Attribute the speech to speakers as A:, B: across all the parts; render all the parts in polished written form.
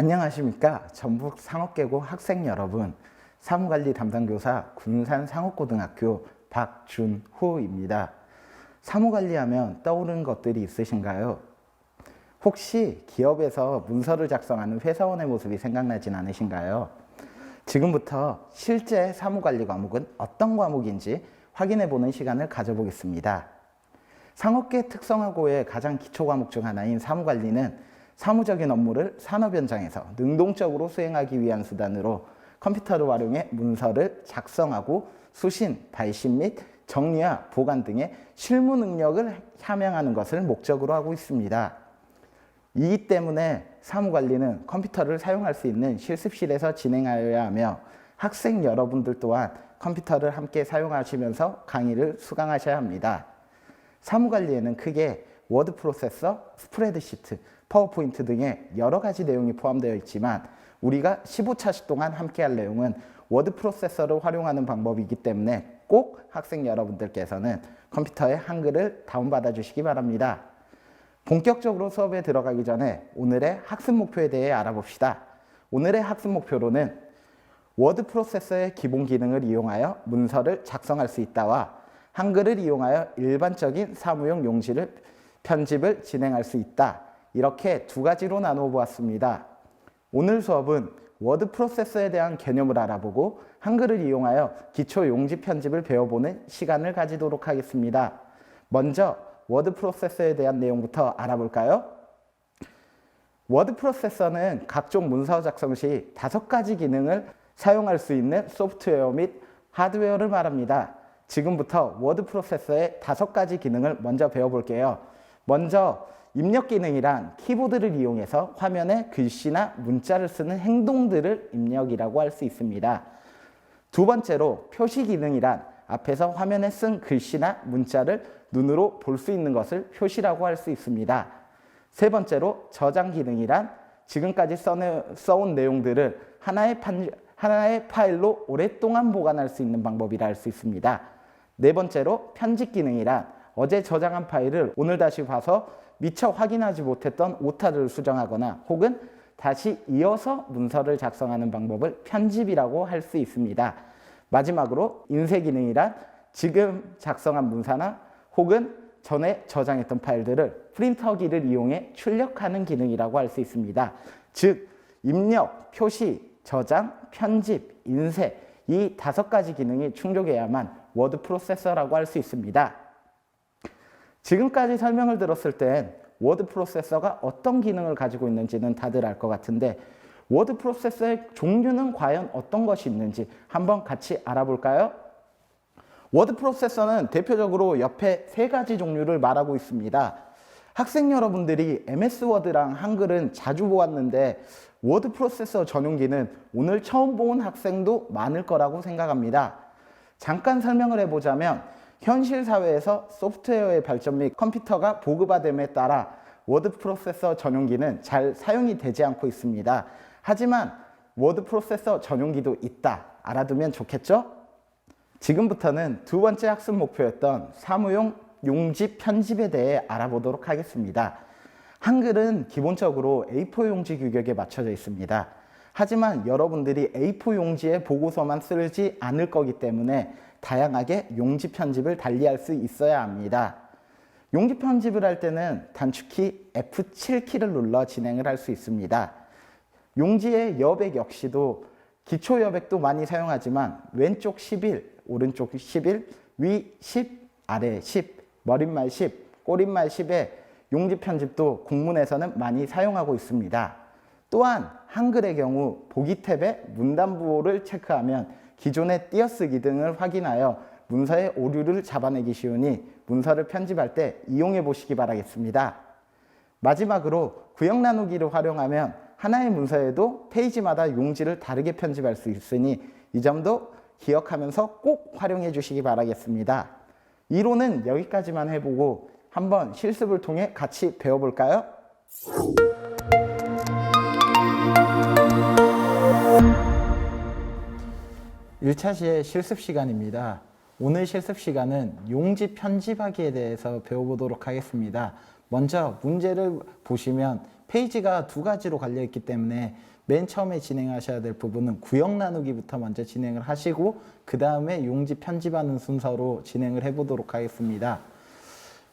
A: 안녕하십니까. 전북 상업계고 학생 여러분, 사무관리 담당교사 군산상업고등학교 박준호입니다. 사무관리하면 떠오르는 것들이 있으신가요? 혹시 기업에서 문서를 작성하는 회사원의 모습이 생각나진 않으신가요? 지금부터 실제 사무관리 과목은 어떤 과목인지 확인해보는 시간을 가져보겠습니다. 상업계 특성화고의 가장 기초 과목 중 하나인 사무관리는 사무적인 업무를 산업 현장에서 능동적으로 수행하기 위한 수단으로 컴퓨터를 활용해 문서를 작성하고 수신, 발신 및 정리와 보관 등의 실무 능력을 함양하는 것을 목적으로 하고 있습니다. 이기 때문에 사무관리는 컴퓨터를 사용할 수 있는 실습실에서 진행하여야 하며 학생 여러분들 또한 컴퓨터를 함께 사용하시면서 강의를 수강하셔야 합니다. 사무관리에는 크게 워드 프로세서, 스프레드시트, 파워포인트 등의 여러 가지 내용이 포함되어 있지만 우리가 15차시 동안 함께 할 내용은 워드 프로세서를 활용하는 방법이기 때문에 꼭 학생 여러분들께서는 컴퓨터에 한글을 다운받아 주시기 바랍니다. 본격적으로 수업에 들어가기 전에 오늘의 학습 목표에 대해 알아봅시다. 오늘의 학습 목표로는 워드 프로세서의 기본 기능을 이용하여 문서를 작성할 수 있다와 한글을 이용하여 일반적인 사무용 용지를 편집을 진행할 수 있다. 이렇게 두 가지로 나누어 보았습니다. 오늘 수업은 워드 프로세서에 대한 개념을 알아보고 한글을 이용하여 기초 용지 편집을 배워보는 시간을 가지도록 하겠습니다. 먼저 워드 프로세서에 대한 내용부터 알아볼까요? 워드 프로세서는 각종 문서 작성 시 5가지 기능을 사용할 수 있는 소프트웨어 및 하드웨어를 말합니다. 지금부터 워드 프로세서의 5가지 기능을 먼저 배워볼게요. 먼저 입력 기능이란 키보드를 이용해서 화면에 글씨나 문자를 쓰는 행동들을 입력이라고 할 수 있습니다. 두 번째로 표시 기능이란 앞에서 화면에 쓴 글씨나 문자를 눈으로 볼 수 있는 것을 표시라고 할 수 있습니다. 세 번째로 저장 기능이란 지금까지 써온 내용들을 하나의 파일로 오랫동안 보관할 수 있는 방법이라 할 수 있습니다. 네 번째로 편집 기능이란 어제 저장한 파일을 오늘 다시 봐서 미처 확인하지 못했던 오타를 수정하거나 혹은 다시 이어서 문서를 작성하는 방법을 편집이라고 할 수 있습니다. 마지막으로 인쇄 기능이란 지금 작성한 문서나 혹은 전에 저장했던 파일들을 프린터기를 이용해 출력하는 기능이라고 할 수 있습니다. 즉, 입력, 표시, 저장, 편집, 인쇄 이 5가지 기능이 충족해야만 워드 프로세서라고 할 수 있습니다. 지금까지 설명을 들었을 땐 워드 프로세서가 어떤 기능을 가지고 있는지는 다들 알 것 같은데 워드 프로세서의 종류는 과연 어떤 것이 있는지 한번 같이 알아볼까요? 워드 프로세서는 대표적으로 옆에 3가지 종류를 말하고 있습니다. 학생 여러분들이 MS 워드랑 한글은 자주 보았는데 워드 프로세서 전용기는 오늘 처음 본 학생도 많을 거라고 생각합니다. 잠깐 설명을 해보자면 현실 사회에서 소프트웨어의 발전 및 컴퓨터가 보급화됨에 따라 워드 프로세서 전용기는 잘 사용이 되지 않고 있습니다. 하지만 워드 프로세서 전용기도 있다. 알아두면 좋겠죠? 지금부터는 두 번째 학습 목표였던 사무용 용지 편집에 대해 알아보도록 하겠습니다. 한글은 기본적으로 A4 용지 규격에 맞춰져 있습니다. 하지만 여러분들이 A4 용지에 보고서만 쓰지 않을 거기 때문에 다양하게 용지 편집을 달리할 수 있어야 합니다. 용지 편집을 할 때는 단축키 F7키를 눌러 진행을 할 수 있습니다. 용지의 여백 역시도 기초 여백도 많이 사용하지만 왼쪽 11, 오른쪽 11, 위 10, 아래 10, 머릿말 10, 꼬릿말 10의 용지 편집도 국문에서는 많이 사용하고 있습니다. 또한 한글의 경우 보기 탭에 문단부호를 체크하면 기존의 띄어쓰기 등을 확인하여 문서의 오류를 잡아내기 쉬우니 문서를 편집할 때 이용해 보시기 바라겠습니다. 마지막으로 구역 나누기를 활용하면 하나의 문서에도 페이지마다 용지를 다르게 편집할 수 있으니 이 점도 기억하면서 꼭 활용해 주시기 바라겠습니다. 이론은 여기까지만 해보고 한번 실습을 통해 같이 배워볼까요? 1차 시의 실습 시간입니다. 오늘 실습 시간은 용지 편집하기에 대해서 배워보도록 하겠습니다. 먼저 문제를 보시면 페이지가 2가지로 갈려 있기 때문에 맨 처음에 진행하셔야 될 부분은 구역 나누기부터 먼저 진행을 하시고 그 다음에 용지 편집하는 순서로 진행을 해보도록 하겠습니다.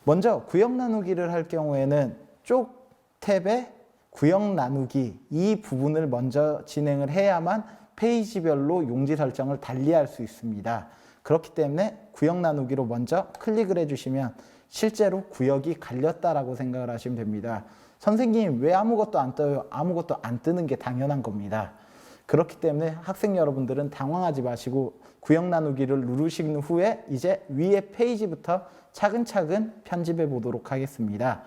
A: 먼저 구역 나누기를 할 경우에는 쪽 탭에 구역 나누기 이 부분을 먼저 진행을 해야만 페이지별로 용지 설정을 달리할 수 있습니다. 그렇기 때문에 구역 나누기로 먼저 클릭을 해주시면 실제로 구역이 갈렸다라고 생각을 하시면 됩니다. 선생님 왜 아무것도 안 떠요? 아무것도 안 뜨는 게 당연한 겁니다. 그렇기 때문에 학생 여러분들은 당황하지 마시고 구역 나누기를 누르신 후에 이제 위에 페이지부터 차근차근 편집해 보도록 하겠습니다.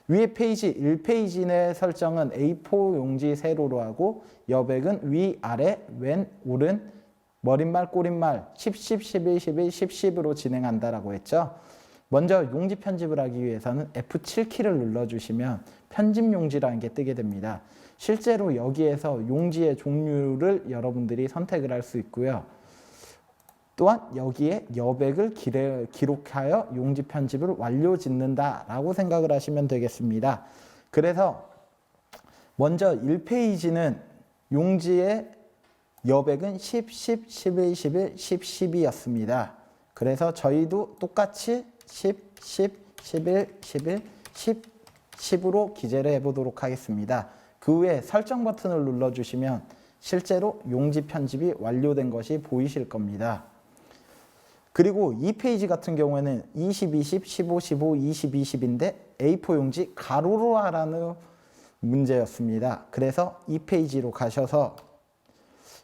A: 위에 페이지 1페이지 내 설정은 A4 용지 세로로 하고 여백은 위, 아래, 왼, 오른, 머릿말, 꼬릿말 10, 10, 11, 11, 10, 10으로 진행한다라고 했죠. 먼저 용지 편집을 하기 위해서는 F7키를 눌러주시면 편집 용지라는 게 뜨게 됩니다. 실제로 여기에서 용지의 종류를 여러분들이 선택을 할 수 있고요. 또한 여기에 여백을 기록하여 용지 편집을 완료 짓는다라고 생각을 하시면 되겠습니다. 그래서 먼저 1페이지는 용지의 여백은 10, 10, 11, 11, 10, 10이었습니다. 그래서 저희도 똑같이 10, 10, 11, 11, 10, 10으로 기재를 해보도록 하겠습니다. 그 후에 설정 버튼을 눌러주시면 실제로 용지 편집이 완료된 것이 보이실 겁니다. 그리고 이 페이지 같은 경우에는 20, 20, 15, 15, 20, 20인데 A4 용지 가로로 하라는 문제였습니다. 그래서 이 페이지로 가셔서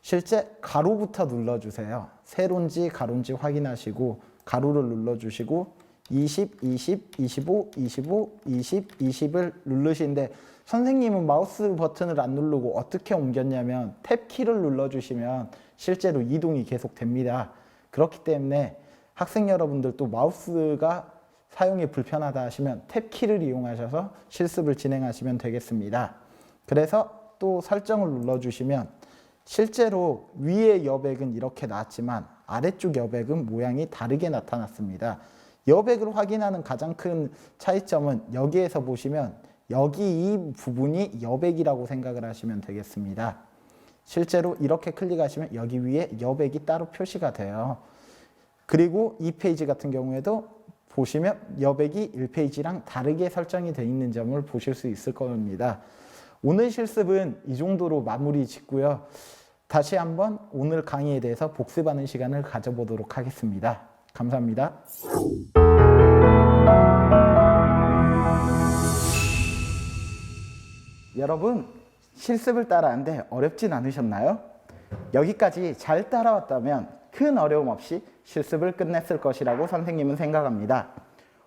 A: 실제 가로부터 눌러주세요. 세로인지 가로인지 확인하시고 가로를 눌러주시고 20, 20, 25, 25, 20, 20을 누르시는데 선생님은 마우스 버튼을 안 누르고 어떻게 옮겼냐면 탭키를 눌러주시면 실제로 이동이 계속 됩니다. 그렇기 때문에 학생 여러분들도 마우스가 사용이 불편하다 하시면 탭키를 이용하셔서 실습을 진행하시면 되겠습니다. 그래서 또 설정을 눌러주시면 실제로 위의 여백은 이렇게 나왔지만 아래쪽 여백은 모양이 다르게 나타났습니다. 여백을 확인하는 가장 큰 차이점은 여기에서 보시면 여기 이 부분이 여백이라고 생각을 하시면 되겠습니다. 실제로 이렇게 클릭하시면 여기 위에 여백이 따로 표시가 돼요. 그리고 이 페이지 같은 경우에도 보시면 여백이 1페이지랑 다르게 설정이 되어 있는 점을 보실 수 있을 겁니다. 오늘 실습은 이 정도로 마무리 짓고요. 다시 한번 오늘 강의에 대해서 복습하는 시간을 가져보도록 하겠습니다. 감사합니다. 여러분, 실습을 따라하는데 어렵진 않으셨나요? 여기까지 잘 따라왔다면 큰 어려움 없이 실습을 끝냈을 것이라고 선생님은 생각합니다.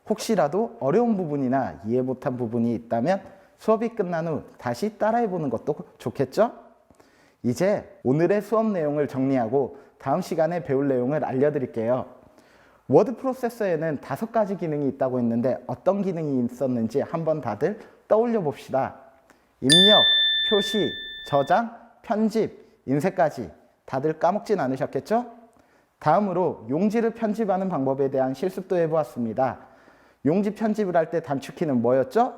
A: 혹시라도 어려운 부분이나 이해 못한 부분이 있다면 수업이 끝난 후 다시 따라해보는 것도 좋겠죠? 이제 오늘의 수업 내용을 정리하고 다음 시간에 배울 내용을 알려드릴게요. 워드 프로세서에는 5가지 기능이 있다고 했는데 어떤 기능이 있었는지 한번 다들 떠올려 봅시다. 입력, 표시, 저장, 편집, 인쇄까지 다들 까먹진 않으셨겠죠? 다음으로 용지를 편집하는 방법에 대한 실습도 해보았습니다. 용지 편집을 할 때 단축키는 뭐였죠?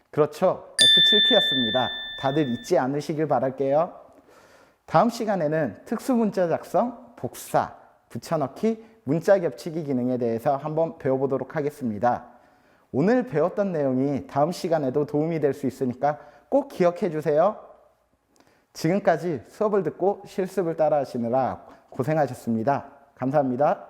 A: 그렇죠, F7키였습니다. 다들 잊지 않으시길 바랄게요. 다음 시간에는 특수문자 작성, 복사, 붙여넣기, 문자 겹치기 기능에 대해서 한번 배워보도록 하겠습니다. 오늘 배웠던 내용이 다음 시간에도 도움이 될 수 있으니까 꼭 기억해 주세요. 지금까지 수업을 듣고 실습을 따라 하시느라 고생하셨습니다. 감사합니다.